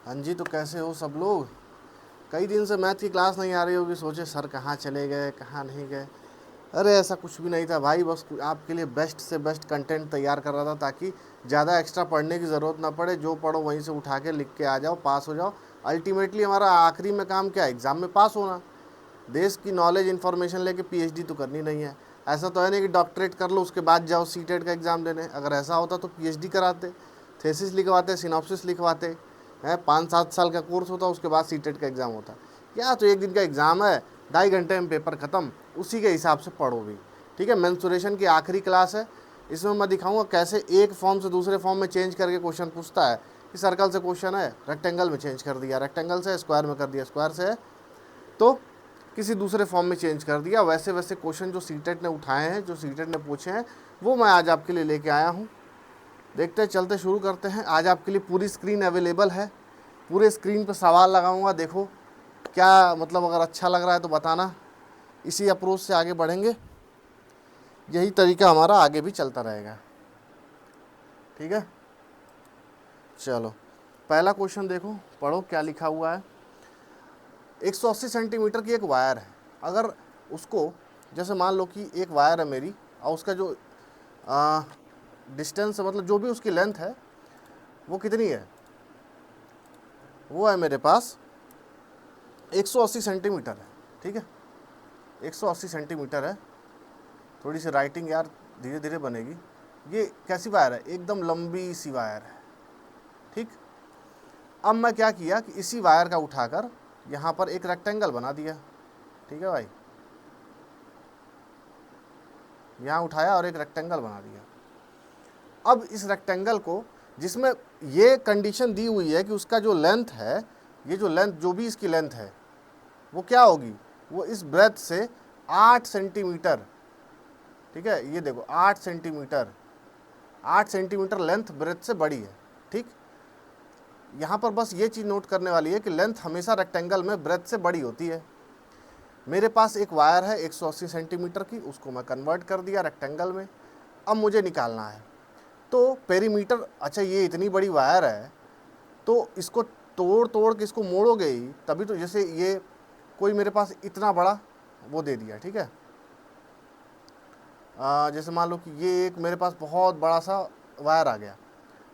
हाँ जी, तो कैसे हो सब लोग। कई दिन से मैथ की क्लास नहीं आ रही होगी, सोचे सर कहाँ चले गए कहाँ नहीं गए। अरे ऐसा कुछ भी नहीं था भाई, बस आपके लिए बेस्ट से बेस्ट कंटेंट तैयार कर रहा था ताकि ज़्यादा एक्स्ट्रा पढ़ने की ज़रूरत ना पड़े। जो पढ़ो वहीं से उठा के लिख के आ जाओ, पास हो जाओ। अल्टीमेटली हमारा आखिरी में काम क्या है? एग्ज़ाम में पास होना। देश की नॉलेज इन्फॉर्मेशन लेके पीएचडी तो करनी नहीं है। ऐसा तो है नहीं कि डॉक्टरेट कर लो उसके बाद जाओ सीटेट का एग्ज़ाम देने। अगर ऐसा होता तो पीएचडी कराते, थेसिस लिखवाते, सिनॉप्सिस लिखवाते हैं। 5-7 साल का कोर्स होता, उसके बाद सीटेट का एग्ज़ाम होता। क्या तो एक दिन का एग्ज़ाम है, 2.5 घंटे में पेपर ख़त्म, उसी के हिसाब से पढ़ो भी। ठीक है, मेंसुरेशन की आखिरी क्लास है। इसमें मैं दिखाऊंगा कैसे एक फॉर्म से दूसरे फॉर्म में चेंज करके क्वेश्चन पूछता है कि सर्कल से क्वेश्चन है, रेक्टेंगल में चेंज कर दिया, रेक्टेंगल से स्क्वायर में कर दिया, स्क्वायर से है तो किसी दूसरे फॉर्म में चेंज कर दिया। वैसे वैसे क्वेश्चन जो सीटेट ने उठाए हैं, जो सीटेट ने पूछे हैं, वो मैं आज आपके लिए लेके आया हूँ। देखते हैं, चलते शुरू करते हैं। आज आपके लिए पूरी स्क्रीन अवेलेबल है, पूरे स्क्रीन पर सवाल लगाऊंगा। देखो क्या मतलब, अगर अच्छा लग रहा है तो बताना। इसी अप्रोच से आगे बढ़ेंगे, यही तरीका हमारा आगे भी चलता रहेगा। ठीक है, चलो पहला क्वेश्चन देखो, पढ़ो क्या लिखा हुआ है। 180 सेंटीमीटर की एक वायर है। अगर उसको, जैसे मान लो कि एक वायर है मेरी, और उसका जो डिस्टेंस मतलब जो भी उसकी लेंथ है वो कितनी है, वो है मेरे पास 180 सेंटीमीटर है। ठीक है, 180 सेंटीमीटर है। थोड़ी सी राइटिंग यार धीरे धीरे बनेगी। ये कैसी वायर है? एकदम लंबी सी वायर है। ठीक, अब मैं क्या किया कि इसी वायर का उठाकर यहाँ पर एक रेक्टेंगल बना दिया। ठीक है भाई, यहाँ उठाया और एक रेक्टेंगल बना दिया। अब इस रेक्टेंगल को, जिसमें ये कंडीशन दी हुई है कि उसका जो लेंथ है, ये जो लेंथ, जो भी इसकी लेंथ है वो क्या होगी, वो इस ब्रेथ से 8 सेंटीमीटर। ठीक है, ये देखो 8 सेंटीमीटर, 8 सेंटीमीटर लेंथ ब्रेथ से बड़ी है। ठीक, यहाँ पर बस ये चीज़ नोट करने वाली है कि लेंथ हमेशा रेक्टेंगल में ब्रेथ से बड़ी होती है। मेरे पास एक वायर है 180 सेंटीमीटर की, उसको मैं कन्वर्ट कर दिया रेक्टेंगल में। अब मुझे निकालना है तो पेरीमीटर। अच्छा, ये इतनी बड़ी वायर है तो इसको तोड़ तोड़ के इसको मोड़ोगे ही तभी तो। जैसे ये कोई मेरे पास इतना बड़ा वो दे दिया, ठीक है, जैसे मान लो कि ये एक मेरे पास बहुत बड़ा सा वायर आ गया।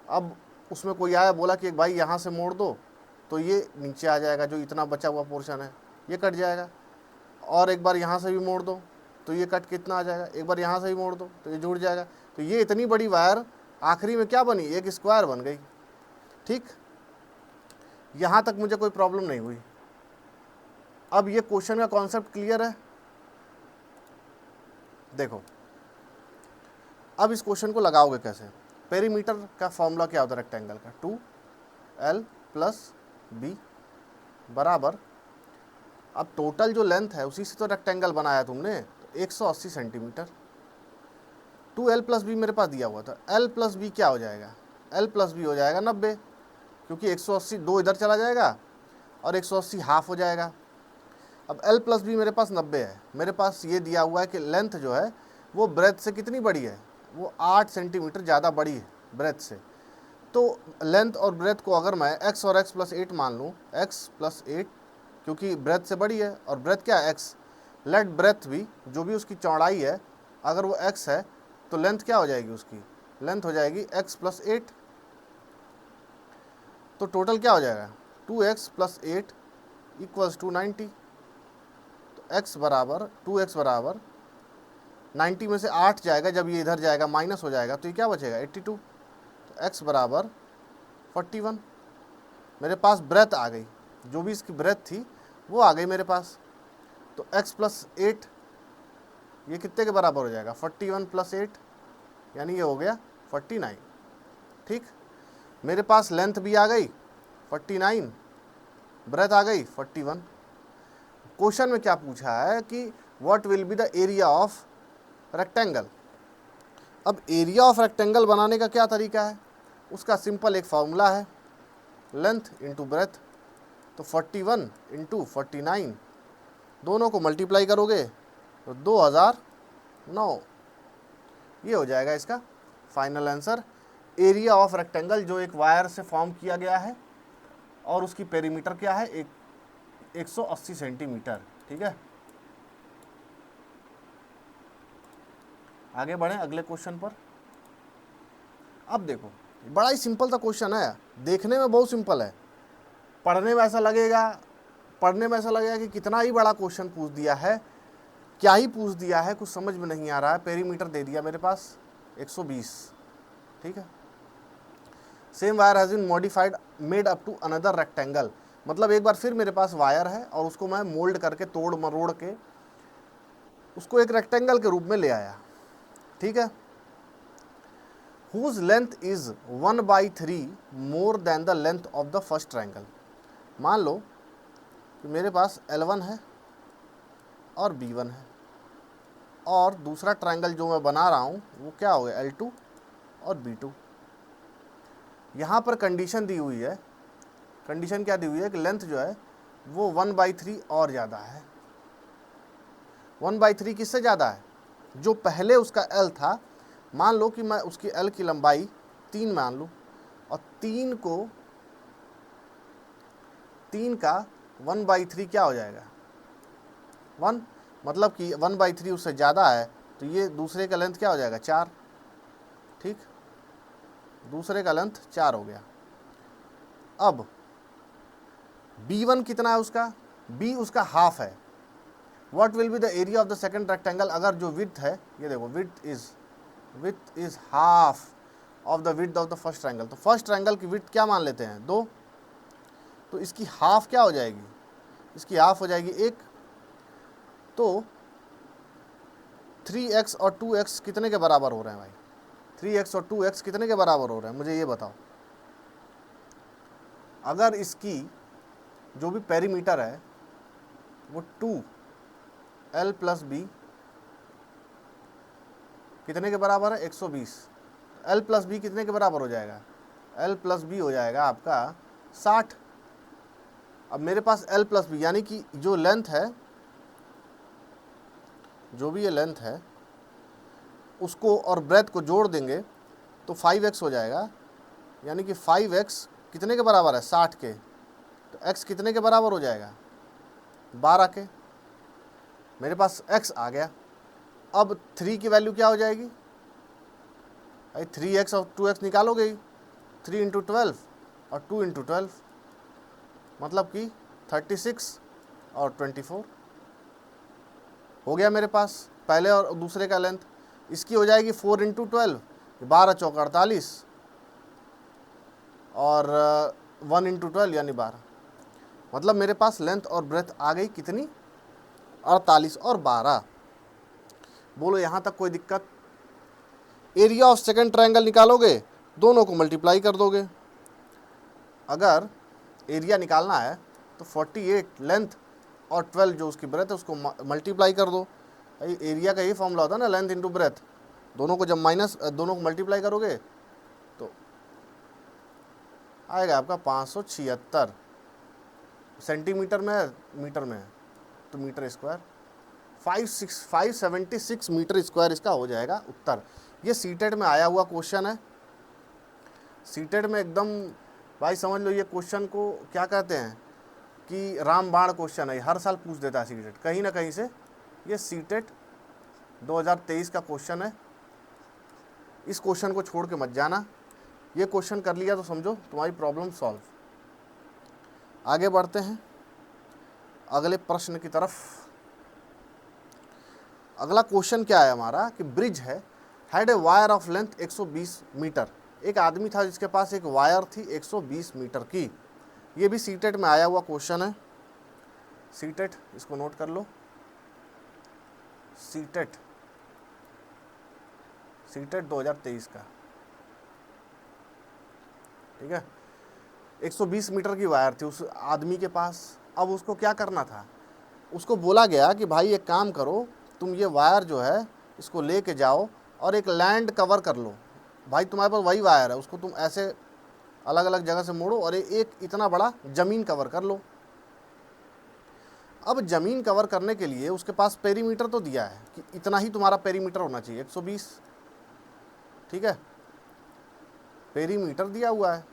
अब उसमें कोई आया बोला कि एक भाई यहाँ से मोड़ दो, तो ये नीचे आ जाएगा, जो इतना बचा हुआ पोर्शन है ये कट जाएगा। और एक बार यहाँ से भी मोड़ दो तो ये कट कितना आ जाएगा, एक बार यहाँ से भी मोड़ दो तो ये जुड़ जाएगा। तो ये इतनी बड़ी वायर आखिरी में क्या बनी, एक स्क्वायर बन गई। ठीक, यहाँ तक मुझे कोई प्रॉब्लम नहीं हुई। अब ये क्वेश्चन का कॉन्सेप्ट क्लियर है। देखो अब इस क्वेश्चन को लगाओगे कैसे। पेरीमीटर का फॉर्मूला क्या होता है रेक्टेंगल का, 2l + b बराबर, अब टोटल जो लेंथ है उसी से तो रेक्टेंगल बनाया तुमने, तो 180 सेंटीमीटर। 2l + b मेरे पास दिया हुआ था, l + b क्या हो जाएगा, l + b हो जाएगा 90, क्योंकि 180 दो इधर चला जाएगा और 180 हाफ हो जाएगा। अब l + b मेरे पास 90 है। मेरे पास ये दिया हुआ है कि लेंथ जो है वो ब्रेथ से कितनी बड़ी है, वो 8 सेंटीमीटर ज़्यादा बड़ी है ब्रेथ से। तो लेंथ और ब्रेथ को अगर मैं x और x + 8 मान लूँ, x + 8, क्योंकि ब्रेथ से बड़ी है और ब्रेथ क्या है, x। लेट ब्रेथ भी, जो भी उसकी चौड़ाई है, अगर वो x है तो लेंथ क्या हो जाएगी, उसकी लेंथ हो जाएगी x + 8। तो टोटल क्या हो जाएगा, 2x + 8 = 90। तो x बराबर 2x बराबर 90 में से 8 जाएगा, जब ये इधर जाएगा माइनस हो जाएगा तो ये क्या बचेगा, 82। तो x बराबर 41। मेरे पास ब्रेथ आ गई, जो भी इसकी ब्रेथ थी वो आ गई मेरे पास। तो x + 8 ये कितने के बराबर हो जाएगा, 41 + 8, यानी ये हो गया 49। ठीक, मेरे पास लेंथ भी आ गई 49, ब्रेथ आ गई 41। क्वेश्चन में क्या पूछा है कि what will be the area of rectangle. अब एरिया ऑफ रेक्टेंगल बनाने का क्या तरीका है, उसका सिंपल एक फार्मूला है, लेंथ इंटू ब्रेथ। तो 41 इंटू 49, दोनों को मल्टीप्लाई करोगे तो 2009, ये हो जाएगा इसका final answer. Area of rectangle जो एक वायर से फॉर्म किया गया है, और उसकी पेरीमीटर क्या है, 180 सेंटीमीटर। ठीक है, आगे बढ़ें अगले क्वेश्चन पर। अब देखो, बड़ा ही सिंपल सा क्वेश्चन है, देखने में बहुत सिंपल है, पढ़ने में ऐसा लगेगा कि कितना ही बड़ा क्वेश्चन पूछ दिया है, क्या ही पूछ दिया है, कुछ समझ में नहीं आ रहा है। पेरीमीटर दे दिया मेरे पास 120। ठीक है, same wire has been modified made up to another rectangle, मतलब एक बार फिर मेरे पास वायर है और उसको मैं मोल्ड करके तोड़ मरोड़ के उसको एक रेक्टेंगल के रूप में ले आया। ठीक है, whose length is 1/3 more than the length of the first triangle. मान लो कि मेरे पास L1 है और B1 है, और दूसरा ट्रायंगल जो मैं बना रहा हूँ वो क्या हो गया, L2 और B2। यहाँ पर कंडीशन दी हुई है, कंडीशन क्या दी हुई है कि लेंथ जो है वो 1/3 और ज़्यादा है। 1/3 किससे ज़्यादा है, जो पहले उसका L था। मान लो कि मैं उसकी L की लंबाई 3 मान लूँ, और 3 का 1/3 क्या हो जाएगा, 1, मतलब कि 1/3 उससे ज़्यादा है, तो ये दूसरे का लेंथ क्या हो जाएगा, 4। ठीक, दूसरे का लेंथ 4 हो गया। अब B1 कितना है उसका, B उसका हाफ है। What will be the area of the second rectangle, अगर जो विड्थ है, ये देखो width is half of the width of the first triangle, तो फर्स्ट ट्रायंगल की विड्थ क्या मान लेते हैं, 2, तो इसकी हाफ क्या हो जाएगी, इसकी हाफ हो जाएगी 1। तो 3x और 2x कितने के बराबर हो रहे हैं भाई, 3x और 2x कितने के बराबर हो रहे हैं, मुझे ये बताओ। अगर इसकी जो भी पेरीमीटर है वो 2L + B कितने के बराबर है, 120। L + B कितने के बराबर हो जाएगा, L + B हो जाएगा आपका 60। अब मेरे पास L + B यानी कि जो लेंथ है, जो भी ये लेंथ है उसको और ब्रेथ को जोड़ देंगे तो 5x हो जाएगा, यानी कि 5x कितने के बराबर है, 60 के, तो x कितने के बराबर हो जाएगा, 12 के। मेरे पास x आ गया। अब 3 की वैल्यू क्या हो जाएगी भाई, 3x और 2x निकालोगे ही, 3 × 12 और 2 × 12, मतलब कि 36 और 24 हो गया मेरे पास पहले और दूसरे का लेंथ। इसकी हो जाएगी 4 × 12, 12 चौक 48, और 1 × 12 यानी 12, मतलब मेरे पास लेंथ और ब्रेथ आ गई कितनी, 48 और 12। बोलो यहाँ तक कोई दिक्कत। एरिया ऑफ सेकंड ट्रायंगल निकालोगे, दोनों को मल्टीप्लाई कर दोगे। अगर एरिया निकालना है तो 48 लेंथ और 12 जो उसकी ब्रेथ है उसको मल्टीप्लाई कर दो। भाई एरिया का यही फॉर्मूला होता है ना, लेंथ इंटू ब्रेथ, दोनों को जब दोनों को मल्टीप्लाई करोगे तो आएगा आपका 576 सेंटीमीटर में है, मीटर में है तो मीटर स्क्वायर, 576 मीटर स्क्वायर इसका हो जाएगा उत्तर। ये सीटेट में आया हुआ क्वेश्चन है, सीटेट में एकदम भाई समझ लो, ये क्वेश्चन को क्या कहते हैं कि रामबाण क्वेश्चन है, हर साल पूछ देता है सीटेट कहीं ना कहीं से। ये सीटेट 2023 का क्वेश्चन है, इस क्वेश्चन को छोड़ के मत जाना, ये क्वेश्चन कर लिया तो समझो तुम्हारी प्रॉब्लम सॉल्व। आगे बढ़ते हैं अगले प्रश्न की तरफ। अगला क्वेश्चन क्या है हमारा कि ब्रिज है, had a wire of length 120 metre. एक आदमी था जिसके पास एक वायर थी 120 मीटर की। ये भी सीटेट में आया हुआ क्वेश्चन है, सीटेट इसको नोट कर लो, सीटेट 2023 का। ठीक है, 120 मीटर की वायर थी उस आदमी के पास। अब उसको क्या करना था, उसको बोला गया कि भाई एक काम करो, तुम ये वायर जो है इसको लेके जाओ और एक लैंड कवर कर लो। भाई तुम्हारे पास वही वायर है, उसको तुम ऐसे अलग अलग जगह से मोड़ो और एक इतना बड़ा ज़मीन कवर कर लो। अब ज़मीन कवर करने के लिए उसके पास पेरीमीटर तो दिया है कि इतना ही तुम्हारा पेरीमीटर होना चाहिए, 120। ठीक है, पेरीमीटर दिया हुआ है।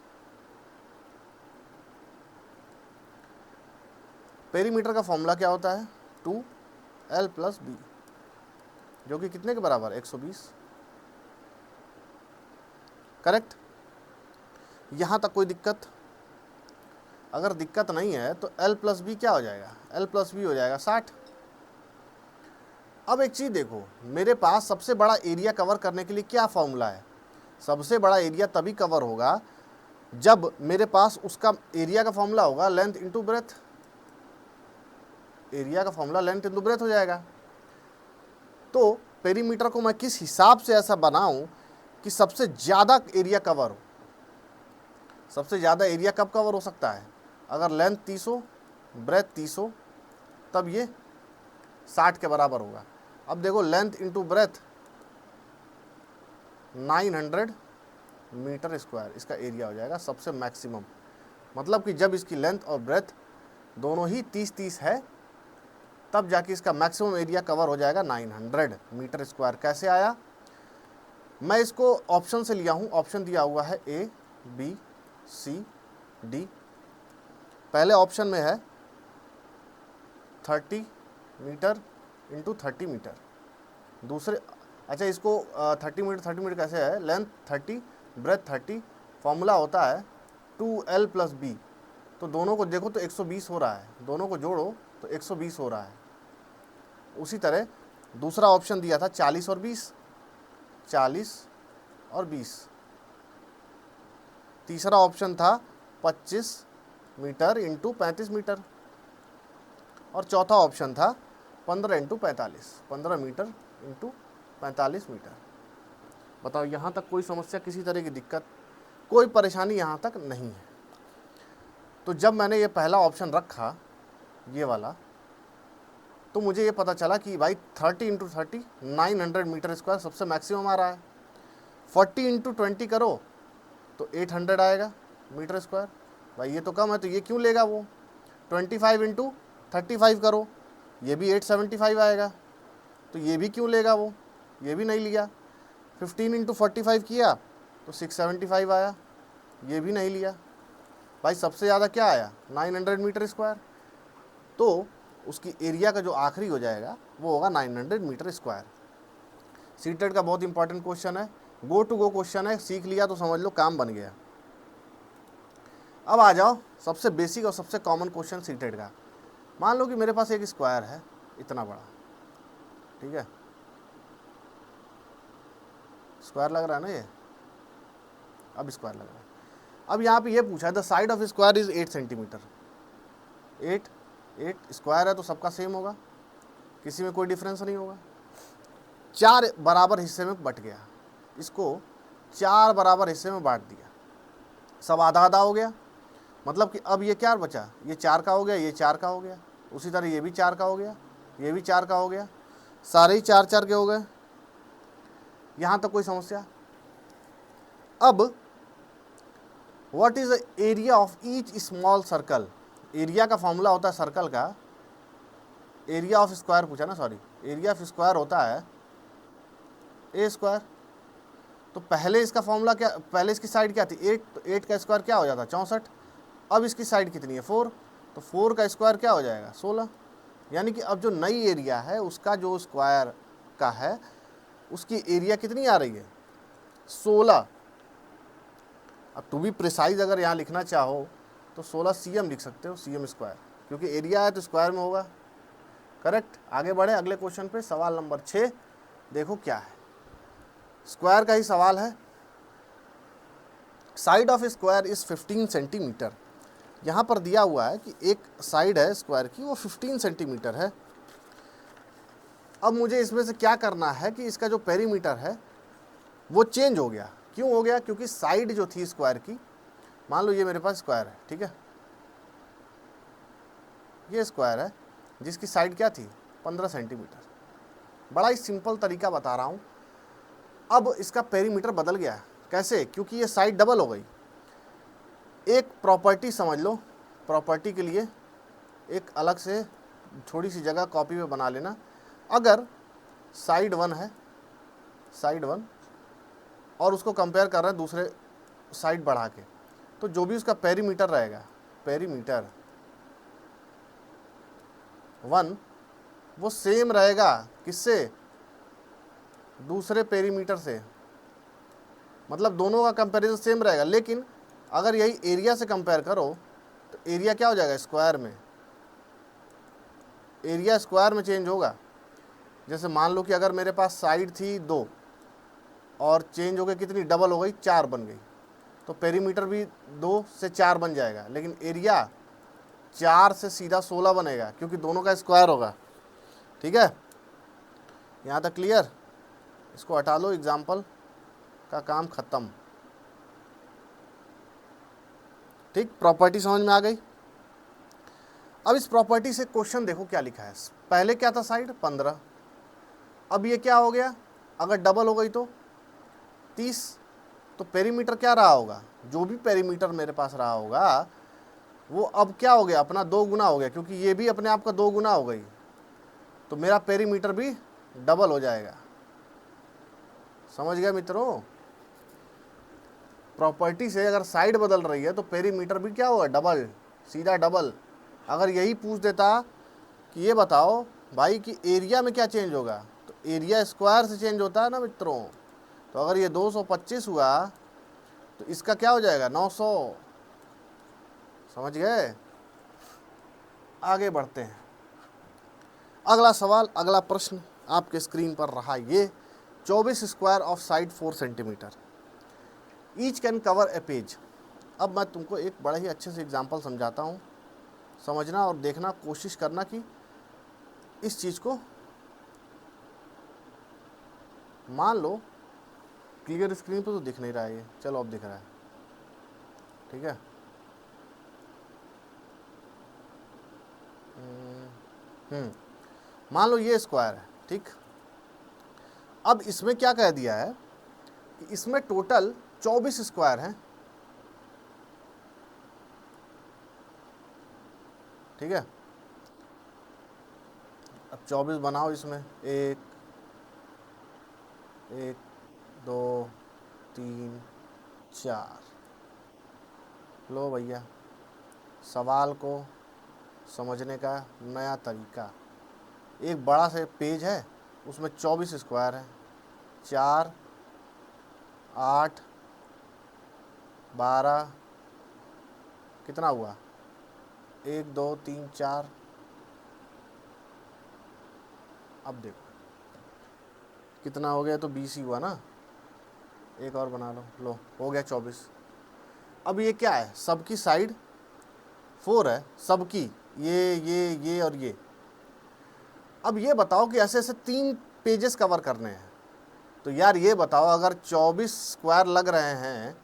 पेरीमीटर का फॉर्मूला क्या होता है? 2l+b, जो कि कितने के बराबर? 120। करेक्ट। यहाँ तक कोई दिक्कत? अगर दिक्कत नहीं है तो l+b क्या हो जाएगा? l+b हो जाएगा 60। अब एक चीज़ देखो, मेरे पास सबसे बड़ा एरिया कवर करने के लिए क्या फॉर्मूला है? सबसे बड़ा एरिया तभी कवर होगा जब मेरे पास उसका एरिया का फॉर्मूला होगा लेंथ इंटू ब्रेथ। एरिया का फॉर्मूला लेंथ इंटू ब्रेथ हो जाएगा। तो पेरीमीटर को मैं किस हिसाब से ऐसा बनाऊं कि सबसे ज़्यादा एरिया कवर हो? सबसे ज़्यादा एरिया कब कवर हो सकता है? अगर लेंथ 30 हो, ब्रेथ 30 हो, तब ये 60 के बराबर होगा। अब देखो, length into breadth 900 metre square इसका एरिया हो जाएगा सबसे मैक्सिमम। मतलब कि जब इसकी लेंथ और ब्रेथ दोनों ही 30-30 है, तब जाके इसका मैक्सिमम एरिया कवर हो जाएगा 900 मीटर स्क्वायर। कैसे आया? मैं इसको ऑप्शन से लिया हूँ। ऑप्शन दिया हुआ है A, B, C, D। पहले ऑप्शन में है 30 मीटर इंटू 30 मीटर। दूसरे, अच्छा इसको 30 मीटर कैसे है? लेंथ 30, ब्रेथ 30, फॉर्मूला होता है 2l+b। तो दोनों को देखो तो 120 हो रहा है, दोनों को जोड़ो तो 120 हो रहा है। उसी तरह दूसरा ऑप्शन दिया था 40 और 20, 40 और 20। तीसरा ऑप्शन था 25 मीटर इंटू 35 मीटर। और चौथा ऑप्शन था 15 इंटू 45, 15 मीटर इंटू 45 मीटर। बताओ, यहाँ तक कोई समस्या, किसी तरह की दिक्कत, कोई परेशानी यहाँ तक नहीं है? तो जब मैंने ये पहला ऑप्शन रखा, ये वाला, तो मुझे ये पता चला कि भाई 30 इंटू 30 900 मीटर स्क्वायर सबसे मैक्सिमम आ रहा है। 40 इंटू 20 करो तो 800 आएगा मीटर स्क्वायर। भाई ये तो कम है, तो ये क्यों लेगा वो? 25 इंटू 35 करो, ये भी 875 आएगा, तो ये भी क्यों लेगा वो? ये भी नहीं लिया। 15 इंटू 45 किया तो 675 आया, ये भी नहीं लिया। भाई सबसे ज़्यादा क्या आया? 900 मीटर स्क्वायर। तो उसकी एरिया का जो आखिरी हो जाएगा वो होगा 900 मीटर स्क्वायर। सीटेट का बहुत इंपॉर्टेंट क्वेश्चन है, गो टू गो क्वेश्चन है, सीख लिया तो समझ लो काम बन गया। अब आ जाओ सबसे बेसिक और सबसे कॉमन क्वेश्चन सीटेट का। मान लो कि मेरे पास एक स्क्वायर है इतना बड़ा, ठीक है, स्क्वायर लग रहा है ना ये, अब स्क्वायर लग रहा है। अब यहाँ पे ये पूछा है the side of square is 8 centimetre. 8 square है तो सबका सेम होगा, किसी में कोई डिफरेंस नहीं होगा। 4 बराबर हिस्से में बट गया, इसको 4 बराबर हिस्से में बांट दिया, सब आधा आधा हो गया। मतलब कि अब ये क्या बचा? ये 4 का हो गया, ये 4 का हो गया, उसी तरह ये भी 4 का हो गया, ये भी 4 का हो गया, सारे ही 4-4 के हो गए। यहाँ तक कोई समस्या? अब what is the area of each small circle? Area का फॉर्मूला होता है सर्कल का, एरिया ऑफ स्क्वायर पूछा ना, सॉरी, एरिया ऑफ स्क्वायर होता है ए स्क्वायर। तो पहले इसका फॉर्मूला क्या, पहले इसकी साइड क्या थी? 8, तो 8 का स्क्वायर क्या हो जाता? 64। अब इसकी साइड कितनी है? 4, तो 4 का स्क्वायर क्या हो जाएगा? 16। यानी कि अब जो नई एरिया है उसका जो स्क्वायर का है उसकी एरिया कितनी आ रही है? 16। अब टू बी प्रिसाइज अगर यहाँ लिखना चाहो तो 16 cm लिख सकते हो, cm स्क्वायर, क्योंकि एरिया है तो स्क्वायर में होगा। करेक्ट। आगे बढ़े अगले क्वेश्चन पे, सवाल नंबर 6 देखो क्या है, स्क्वायर का ही सवाल है। Side of square is 15 centimetre. यहाँ पर दिया हुआ है कि एक साइड है स्क्वायर की वो 15 सेंटीमीटर है। अब मुझे इसमें से क्या करना है कि इसका जो पेरीमीटर है वो चेंज हो गया। क्यों हो गया? क्योंकि साइड जो थी स्क्वायर की, मान लो ये मेरे पास स्क्वायर है, ठीक है, ये स्क्वायर है जिसकी साइड क्या थी? 15 सेंटीमीटर। बड़ा ही सिंपल तरीका बता रहा हूँ। अब इसका पेरीमीटर बदल गया। कैसे? क्योंकि ये साइड डबल हो गई। एक प्रॉपर्टी समझ लो, प्रॉपर्टी के लिए एक अलग से थोड़ी सी जगह कॉपी में बना लेना। अगर साइड 1 है, साइड 1, और उसको कंपेयर कर रहे हैं दूसरे साइड बढ़ा के, तो जो भी उसका पेरीमीटर रहेगा, पेरीमीटर 1 वो सेम रहेगा किससे, दूसरे पेरीमीटर से, मतलब दोनों का कंपैरिजन सेम रहेगा। लेकिन अगर यही एरिया से कंपेयर करो तो एरिया क्या हो जाएगा, स्क्वायर में, एरिया स्क्वायर में चेंज होगा। जैसे मान लो कि अगर मेरे पास साइड थी 2 और चेंज हो गई कितनी, डबल हो गई, 4 बन गई, तो पेरीमीटर भी 2 से 4 बन जाएगा, लेकिन एरिया 4 से सीधा 16 बनेगा क्योंकि दोनों का स्क्वायर होगा। ठीक है, यहाँ तक क्लियर। इसको हटा लो, एग्जाम्पल का काम खत्म। ठीक, प्रॉपर्टी समझ में आ गई। अब इस प्रॉपर्टी से क्वेश्चन देखो क्या लिखा है। पहले क्या था, साइड 15, अब ये क्या हो गया, अगर डबल हो गई तो 30, तो पेरीमीटर क्या रहा होगा, जो भी पेरीमीटर मेरे पास रहा होगा वो अब क्या हो गया, अपना 2 गुना हो गया, क्योंकि ये भी अपने आप का 2 गुना हो गई, तो मेरा पेरीमीटर भी डबल हो जाएगा। समझ गया मित्रों, प्रॉपर्टी से अगर साइड बदल रही है तो पेरीमीटर भी क्या होगा, डबल, सीधा डबल। अगर यही पूछ देता कि ये बताओ भाई कि एरिया में क्या चेंज होगा, तो एरिया स्क्वायर से चेंज होता है ना मित्रों। तो अगर ये 225 हुआ तो इसका क्या हो जाएगा, 900। समझ गए, आगे बढ़ते हैं। अगला सवाल, अगला प्रश्न आपके स्क्रीन पर रहा ये, 24 square of side 4 centimetre, each can cover A page. अब मैं तुमको एक बड़े ही अच्छे से एग्जांपल समझाता हूँ, समझना और देखना, कोशिश करना कि इस चीज़ को मान लो। क्लियर स्क्रीन पर तो दिख नहीं रहा है ये, चलो अब दिख रहा है। ठीक है, मान लो ये स्क्वायर है। ठीक, अब इसमें क्या कह दिया है कि इसमें टोटल 24 स्क्वायर हैं। ठीक है, अब 24 बनाओ इसमें, 1 1 2 3 4। लो भैया, सवाल को समझने का नया तरीका। एक बड़ा सा पेज है, उसमें 24 स्क्वायर है, 4 8 12, कितना हुआ, 1 2 3 4। अब देखो कितना हो गया, तो 20 ही हुआ ना, एक और बना लो हो गया 24। अब ये क्या है, सबकी साइड 4 है, सबकी, ये और ये। अब ये बताओ कि ऐसे ऐसे 3 पेजेस कवर करने हैं, तो यार ये बताओ अगर 24 स्क्वायर लग रहे हैं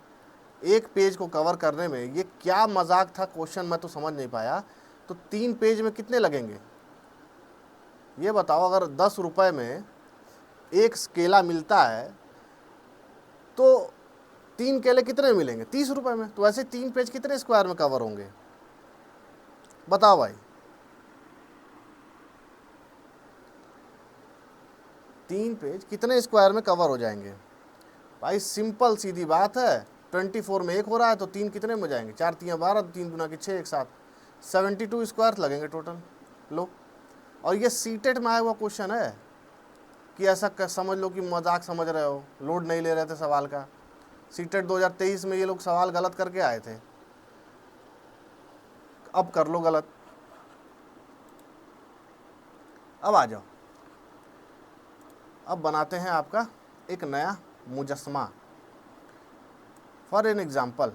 एक पेज को कवर करने में, ये क्या मजाक था क्वेश्चन, मैं तो समझ नहीं पाया। तो 3 पेज में कितने लगेंगे, ये बताओ। अगर 10 रुपए में एक केला मिलता है तो 3 केले कितने में मिलेंगे, 30 रुपए में। तो ऐसे 3 पेज कितने स्क्वायर में कवर होंगे, बताओ भाई। 3 पेज कितने स्क्वायर में कवर हो जाएंगे भाई, सिंपल सीधी बात है। 24 में 1 हो रहा है तो 3 कितने में हो जाएंगे, 4 3 12, 3 दूना की 6, एक साथ 72 स्क्वायर लगेंगे टोटल। लो, और ये सीटेट में आया हुआ क्वेश्चन है कि ऐसा समझ लो कि मजाक समझ रहे हो, लोड नहीं ले रहे थे सवाल का। सीटेट 2023 में ये लोग सवाल गलत करके आए थे, अब कर लो गलत। अब आ जाओ, अब बनाते हैं आपका एक नया मुजस्मा। फॉर एन एग्जाम्पल,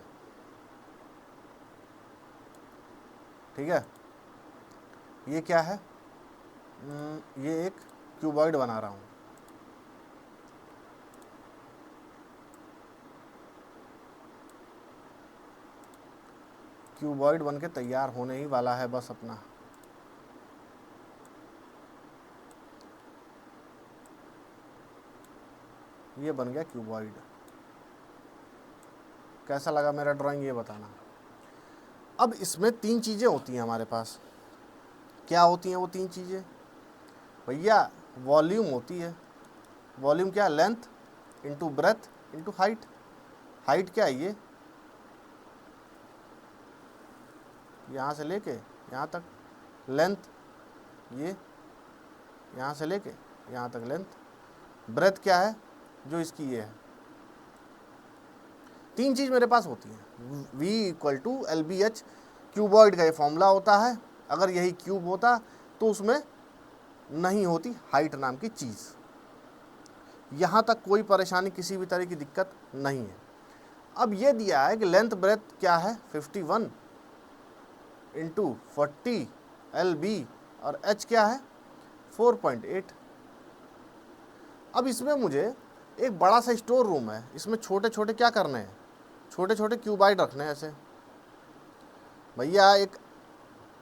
ठीक है, ये क्या है, ये एक क्यूबॉइड बना रहा हूँ। क्यूबॉइड बनके तैयार होने ही वाला है बस अपना। ये बन गया क्यूबॉइड। कैसा लगा मेरा ड्राइंग, ये बताना। अब इसमें 3 चीज़ें होती हैं हमारे पास। क्या होती हैं वो 3 चीज़ें भैया, वॉल्यूम होती है। वॉल्यूम क्या, length into breath into height. Height क्या है, ये यहाँ से लेके यहाँ तक, लेंथ ये यहाँ से लेके यहाँ तक लेंथ, ब्रेथ क्या है जो इसकी ये है। तीन चीज़ मेरे पास होती है, V equal to LBH, cuboid का ये फॉर्मूला होता है। अगर यही क्यूब होता तो उसमें नहीं होती हाइट नाम की चीज़। यहाँ तक कोई परेशानी, किसी भी तरह की दिक्कत नहीं है। अब ये दिया है कि लेंथ ब्रेथ क्या है 51 इंटू 40 LB और H क्या है 4.8। अब इसमें मुझे एक बड़ा सा स्टोर रूम है, इसमें छोटे छोटे क्या करने हैं, छोटे छोटे क्यूबाइड रखने हैं। ऐसे भैया एक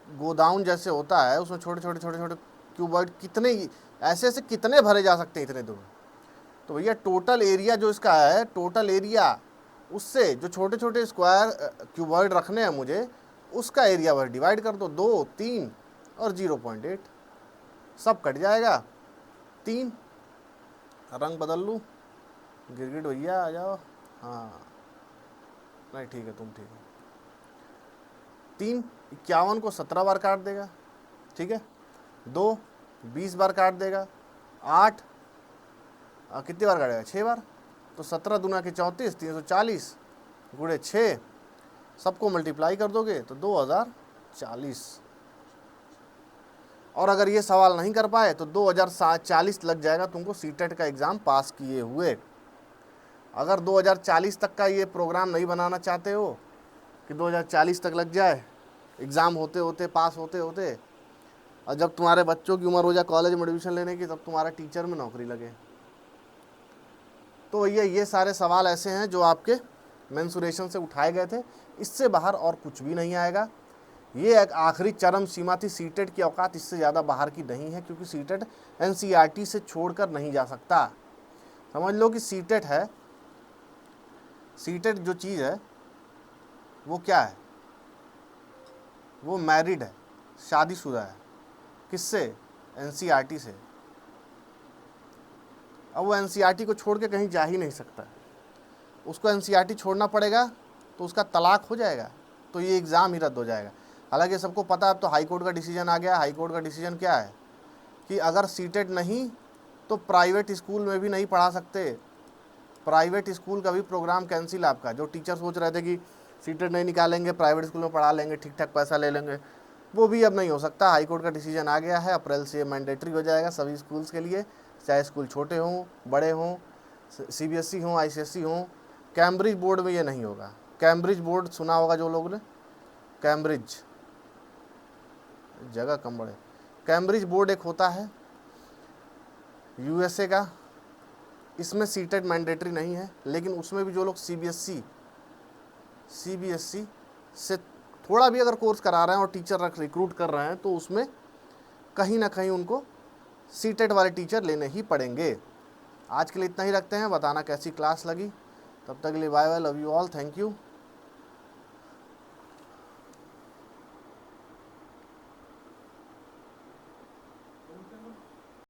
गोदाउन जैसे होता है, उसमें छोटे छोटे छोटे छोटे क्यूबाइड कितने ऐसे ऐसे कितने भरे जा सकते हैं इतने दूर। तो भैया टोटल एरिया जो इसका है, टोटल एरिया उससे जो छोटे छोटे स्क्वायर क्यूबाइड रखने हैं मुझे, उसका एरिया भर डिवाइड कर दो। 2, 3 और 0.8, सब कट जाएगा। 3, रंग बदल लूँ, गिरगिट भैया आ जाओ। हाँ नहीं ठीक है, तुम ठीक है। 3 51 को 17 बार काट देगा, ठीक है। 2 20 बार काट देगा। 8 कितनी बार काटेगा 6 बार। तो 17 दूना के 34, 340 गुणे 6, सबको मल्टीप्लाई कर दोगे तो 2040। और अगर ये सवाल नहीं कर पाए तो 2040 लग जाएगा तुमको सीटेट का एग्ज़ाम पास किए हुए। अगर 2040 तक का ये प्रोग्राम नहीं बनाना चाहते हो कि 2040 तक लग जाए एग्ज़ाम होते होते, पास होते होते, और जब तुम्हारे बच्चों की उम्र हो जाए कॉलेज में एडमिशन लेने की, तब तुम्हारा टीचर में नौकरी लगे, तो ये सारे सवाल ऐसे हैं जो आपके मेंसुरेशन से उठाए गए थे। इससे बाहर और कुछ भी नहीं आएगा। ये एक आखिरी चरम सीमा थी। सीटेट की औकात इससे ज़्यादा बाहर की नहीं है, क्योंकि सीटेट NCERT से छोड़कर नहीं जा सकता। समझ लो कि सीटेट है, सीटेट जो चीज़ है वो क्या है, वो मैरिड है, शादीशुदा है। किससे? NCERT से। अब वो NCERT को छोड़ के कहीं जा ही नहीं सकता, उसको NCERT छोड़ना पड़ेगा तो उसका तलाक हो जाएगा, तो ये एग्ज़ाम ही रद्द हो जाएगा। हालांकि सबको पता है, अब तो हाई कोर्ट का डिसीजन आ गया। हाई कोर्ट का डिसीजन क्या है कि अगर सीटेट नहीं तो प्राइवेट स्कूल में भी नहीं पढ़ा सकते। प्राइवेट स्कूल का भी प्रोग्राम कैंसिल आपका। जो टीचर सोच रहे थे कि सीटेट नहीं निकालेंगे, प्राइवेट स्कूल में पढ़ा लेंगे, ठीक ठाक पैसा ले लेंगे, वो भी अब नहीं हो सकता। हाई कोर्ट का डिसीजन आ गया है, अप्रैल से मैंडेटरी हो जाएगा सभी स्कूल्स के लिए, चाहे स्कूल छोटे हों, बड़े हों, CBSE हों, ICSE हों। कैम्ब्रिज बोर्ड में ये नहीं होगा। कैम्ब्रिज बोर्ड सुना होगा जो लोगों ने, कैम्ब्रिज जगह कम बड़े। कैम्ब्रिज बोर्ड एक होता है USA का, इसमें सीटेट मैंडेटरी नहीं है, लेकिन उसमें भी जो लोग CBSE से थोड़ा भी अगर कोर्स करा रहे हैं और टीचर रिक्रूट कर रहे हैं, तो उसमें कहीं ना कहीं उनको सीटेट वाले टीचर लेने ही पड़ेंगे। आज के लिए इतना ही रखते हैं। बताना कैसी क्लास लगी। तब तक के लिए bye bye, love you all, thank you.